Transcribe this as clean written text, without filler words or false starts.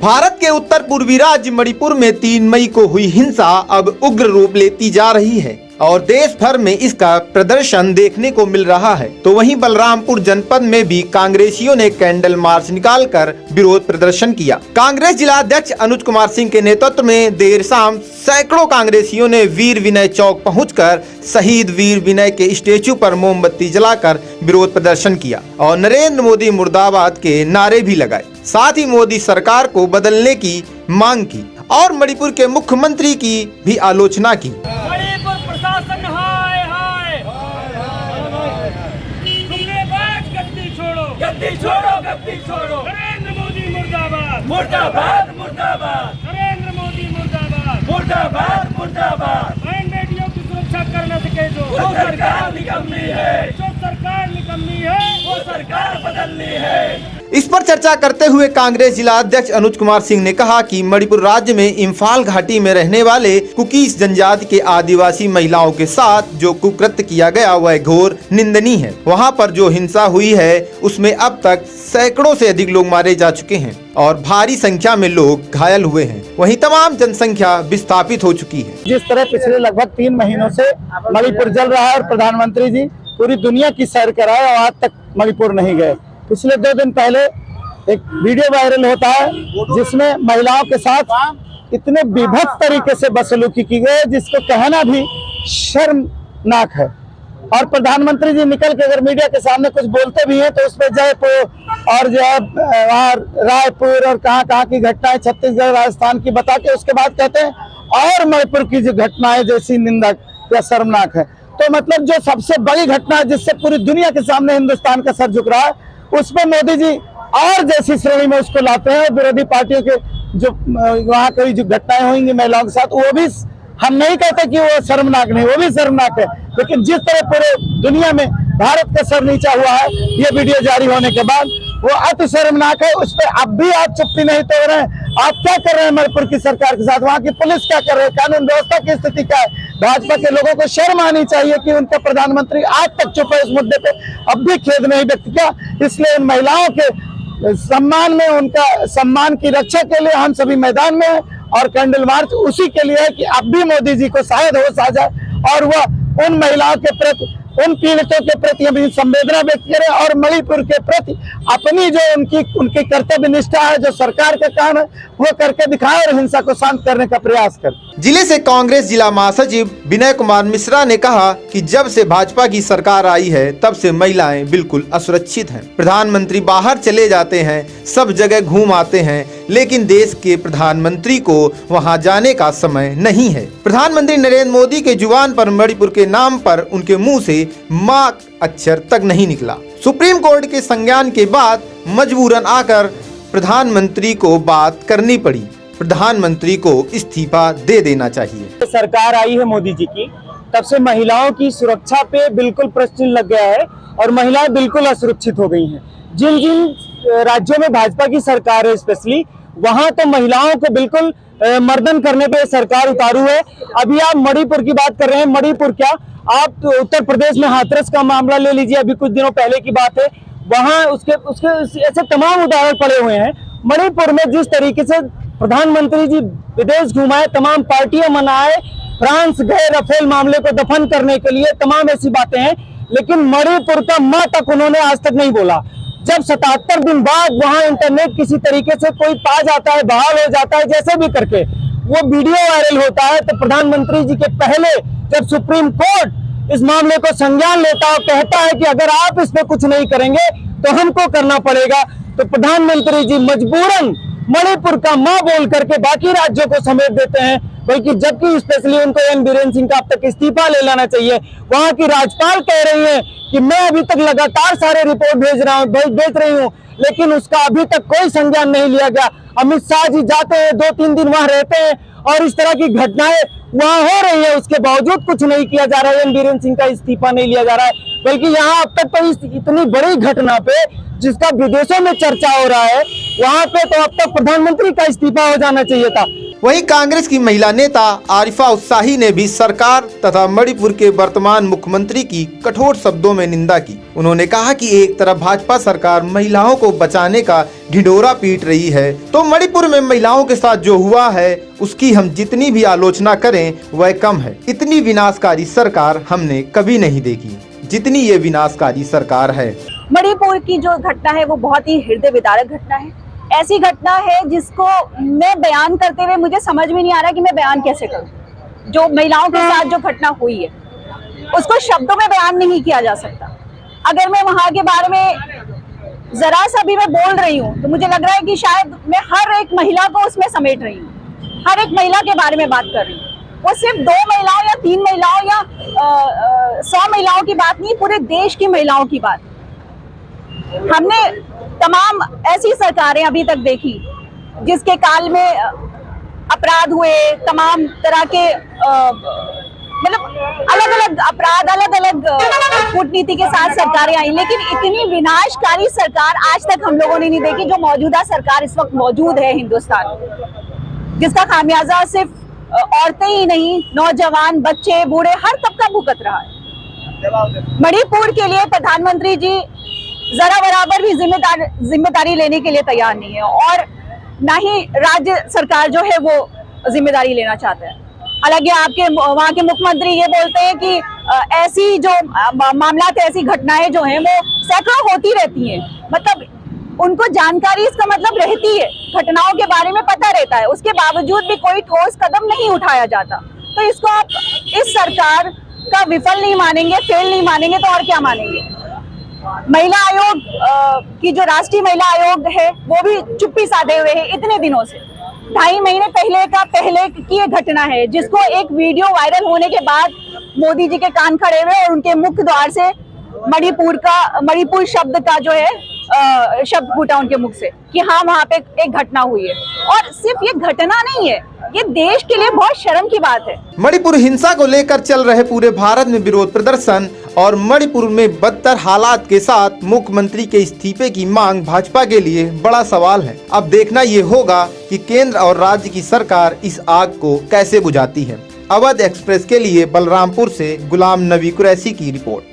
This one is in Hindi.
भारत के उत्तर पूर्वी राज्य मणिपुर में 3 मई को हुई हिंसा अब उग्र रूप लेती जा रही है और देश भर में इसका प्रदर्शन देखने को मिल रहा है। तो वहीं बलरामपुर जनपद में भी कांग्रेसियों ने कैंडल मार्च निकालकर विरोध प्रदर्शन किया। कांग्रेस जिला अध्यक्ष अनुज कुमार सिंह के नेतृत्व में देर शाम सैकड़ों कांग्रेसियों ने वीर विनय चौक पहुंचकर शहीद वीर विनय के स्टेचू पर मोमबत्ती जलाकर विरोध प्रदर्शन किया और नरेंद्र मोदी मुर्दाबाद के नारे भी लगाए। साथ ही मोदी सरकार को बदलने की मांग की और मणिपुर के मुख्यमंत्री की भी आलोचना की। मणिपुर प्रशासन हाय हाय, तुमने बात गद्दी छोड़ो, गद्दी छोड़ो, गद्दी छोड़ो। नरेंद्र मोदी मुर्दाबाद, मुर्दाबाद, मुर्दाबाद। नरेंद्र मोदी मुर्दाबाद, मुर्दाबाद, मुर्दाबाद। बहन बेटियों की सुरक्षा कर न सके जो सरकार निकम्मी है, जो सरकार निकम्मी है, वो सरकार बदलनी है। इस पर चर्चा करते हुए कांग्रेस जिला अध्यक्ष अनुज कुमार सिंह ने कहा कि मणिपुर राज्य में इम्फाल घाटी में रहने वाले कुकीस जनजाति के आदिवासी महिलाओं के साथ जो कुकृत्य किया गया वह घोर निंदनीय है। वहां पर जो हिंसा हुई है उसमें अब तक सैकड़ों से अधिक लोग मारे जा चुके हैं और भारी संख्या में लोग घायल हुए हैं। वहीं तमाम जनसंख्या विस्थापित हो चुकी है। जिस तरह पिछले लगभग 3 महीनों से मणिपुर जल रहा है और प्रधानमंत्री जी पूरी दुनिया की सैर कराए और आज तक मणिपुर नहीं गए। पिछले 2 दिन पहले एक वीडियो वायरल होता है जिसमें महिलाओं के साथ इतने विभत्स तरीके से बदसलूकी की गई जिसको कहना भी शर्मनाक है। और प्रधानमंत्री जी निकल के अगर मीडिया के सामने कुछ बोलते भी हैं तो उसमें जयपुर और जो है रायपुर और कहाँ की घटनाएं छत्तीसगढ़ राजस्थान की बता के उसके बाद कहते हैं और मणिपुर की जो घटनाएं जैसी निंदक या शर्मनाक है। तो मतलब जो सबसे बड़ी घटना जिससे पूरी दुनिया के सामने हिंदुस्तान का सर झुक रहा है उसमें मोदी जी और जैसी श्रेणी में उसको लाते हैं। विरोधी पार्टियों के जो वहाँ कई जो घटनाएं होंगी महिलाओं के साथ वो भी हम नहीं कहते कि वो शर्मनाक नहीं, वो भी शर्मनाक है। लेकिन जिस तरह पूरे दुनिया में भारत का सर नीचा हुआ है ये वीडियो जारी होने के बाद वो अति शर्मनाक है। उस पर अब भी आप चुप्पी नहीं तोड़ रहे हैं। आप क्या कर रहे हैं मणिपुर की सरकार के साथ, वहाँ की पुलिस क्या कर रही है, कानून व्यवस्था की स्थिति क्या है। भाजपा के लोगों को शर्म आनी चाहिए कि उनका प्रधानमंत्री आज तक चुप है इस मुद्दे पे, अब भी खेद नहीं व्यक्त किया। इसलिए उन महिलाओं के सम्मान में, उनका सम्मान की रक्षा के लिए हम सभी मैदान में हैं और कैंडल मार्च उसी के लिए है कि अब भी मोदी जी को शायद होश आ जाए और वह उन महिलाओं के प्रति, उन पीड़ितों के प्रति अपनी संवेदना व्यक्त करें और मणिपुर के प्रति अपनी जो उनकी कर्तव्य निष्ठा है, जो सरकार का काम है वो करके दिखाएं और हिंसा को शांत करने का प्रयास करें। जिले से कांग्रेस जिला महासचिव विनय कुमार मिश्रा ने कहा कि जब से भाजपा की सरकार आई है तब से महिलाएं बिल्कुल असुरक्षित हैं। प्रधानमंत्री बाहर चले जाते हैं, सब जगह घूम आते हैं, लेकिन देश के प्रधानमंत्री को वहां जाने का समय नहीं है। प्रधानमंत्री नरेंद्र मोदी के जुबान पर मणिपुर के नाम पर उनके मुंह से मां अक्षर तक नहीं निकला। सुप्रीम कोर्ट के संज्ञान के बाद मजबूरन आकर प्रधानमंत्री को बात करनी पड़ी। प्रधानमंत्री को इस्तीफा दे देना चाहिए। सरकार आई है मोदी जी की तब से महिलाओं की सुरक्षा पे बिल्कुल प्रश्न लग गया है और महिलाएं बिल्कुल असुरक्षित हो गई हैं। जिन जिन राज्यों में भाजपा की सरकार है स्पेशली वहां तो महिलाओं को बिल्कुल मर्दन करने पे सरकार उतारू है। अभी आप मणिपुर की बात कर रहे हैं, मणिपुर क्या आप तो उत्तर प्रदेश में हाथरस का मामला ले लीजिए, अभी कुछ दिनों पहले की बात है, वहां उसके ऐसे तमाम उदाहरण पड़े हुए हैं। मणिपुर में जिस तरीके से प्रधानमंत्री जी विदेश घुमाए, तमाम पार्टियां मनाए, फ्रांस गए रफेल मामले को दफन करने के लिए, तमाम ऐसी बातें हैं, लेकिन मणिपुर का मां तक उन्होंने आज तक नहीं बोला। जब 77 दिन बाद वहां इंटरनेट किसी तरीके से कोई पा जाता है, बहाल हो जाता है, जैसे भी करके वो वीडियो वायरल होता है तो प्रधानमंत्री जी के पहले जब सुप्रीम कोर्ट इस मामले को संज्ञान लेता है और कहता है कि अगर आप इस पे कुछ नहीं करेंगे तो हमको करना पड़ेगा, तो प्रधानमंत्री जी मजबूरन मणिपुर का मां बोल करके बाकी राज्यों को समेट देते हैं। बल्कि जबकि स्पेशली उनको एन बीरेन सिंह का अब तक इस्तीफा ले लेना चाहिए। वहां की राज्यपाल कह रही है कि मैं अभी तक लगातार सारे रिपोर्ट भेज रही हूँ, लेकिन उसका अभी तक कोई संज्ञान नहीं लिया गया। अमित शाह जी जाते हैं, 2-3 दिन वहां रहते हैं और इस तरह की घटनाएं वहां हो रही है, उसके बावजूद कुछ नहीं किया जा रहा है। एन बीरेन सिंह का इस्तीफा नहीं लिया जा रहा है, बल्कि यहाँ अब तक तो इस इतनी बड़ी घटना पे जिसका विदेशों में चर्चा हो रहा है वहां पे तो अब तक प्रधानमंत्री का इस्तीफा हो जाना चाहिए था। वहीं कांग्रेस की महिला नेता आरिफा उत्साही ने भी सरकार तथा मणिपुर के वर्तमान मुख्यमंत्री की कठोर शब्दों में निंदा की। उन्होंने कहा कि एक तरफ भाजपा सरकार महिलाओं को बचाने का ढिंढोरा पीट रही है, तो मणिपुर में महिलाओं के साथ जो हुआ है उसकी हम जितनी भी आलोचना करें वह कम है। इतनी विनाशकारी सरकार हमने कभी नहीं देखी जितनी ये विनाशकारी सरकार है। मणिपुर की जो घटना है वो बहुत ही हृदय विदारक घटना है। ऐसी घटना है जिसको मैं बयान करते हुए मुझे समझ में नहीं आ रहा कि मैं बयान कैसे करूं। जो महिलाओं के साथ जो घटना हुई है उसको शब्दों में बयान नहीं किया जा सकता। अगर मैं वहां के बारे में जरा सा भी मैं बोल रही हूँ तो मुझे लग रहा है कि शायद मैं हर एक महिला को उसमें समेट रही हूँ, हर एक महिला के बारे में बात कर रही हूँ। वो सिर्फ 2 महिलाओं या 3 महिलाओं या 100 महिलाओं की बात नहीं, पूरे देश की महिलाओं की बात। हमने तमाम ऐसी सरकारें अभी तक देखी जिसके काल में अपराध हुए, तमाम तरह के मतलब अलग अलग अपराध, अलग अलग कूटनीति के साथ सरकारें आई, लेकिन इतनी विनाशकारी सरकार आज तक हम लोगों ने नहीं देखी जो मौजूदा सरकार इस वक्त मौजूद है हिंदुस्तान में, जिसका खामियाजा सिर्फ औरतें ही नहीं, नौजवान, बच्चे, बूढ़े, हर तबका भुगत रहा है। मणिपुर के लिए प्रधानमंत्री जी जरा बराबर भी जिम्मेदारी लेने के लिए तैयार नहीं है और ना ही राज्य सरकार जो है वो जिम्मेदारी लेना चाहता है। हालांकि आपके वहाँ के मुख्यमंत्री ये बोलते हैं कि ऐसी जो मामला, ऐसी घटनाएं जो हैं वो सैकड़ों होती रहती हैं, मतलब उनको जानकारी इसका मतलब रहती है, घटनाओं के बारे में पता रहता है, उसके बावजूद भी कोई ठोस कदम नहीं उठाया जाता। तो इसको आप इस सरकार का विफल नहीं मानेंगे, फेल नहीं मानेंगे तो और क्या मानेंगे। महिला आयोग की जो राष्ट्रीय महिला आयोग है वो भी चुप्पी साधे हुए है इतने दिनों से। 2.5 महीने पहले की ये घटना है जिसको एक वीडियो वायरल होने के बाद मोदी जी के कान खड़े हुए और उनके मुख्य द्वार से मणिपुर शब्द का जो है शब्द फूटा उनके मुख से कि हाँ वहाँ पे एक घटना हुई है। और सिर्फ ये घटना नहीं है, ये देश के लिए बहुत शर्म की बात है। मणिपुर हिंसा को लेकर चल रहे पूरे भारत में विरोध प्रदर्शन और मणिपुर में बदतर हालात के साथ मुख्यमंत्री के इस्तीफे की मांग भाजपा के लिए बड़ा सवाल है। अब देखना ये होगा कि केंद्र और राज्य की सरकार इस आग को कैसे बुझाती है। अवध एक्सप्रेस के लिए बलरामपुर से गुलाम नबी कुरैशी की रिपोर्ट।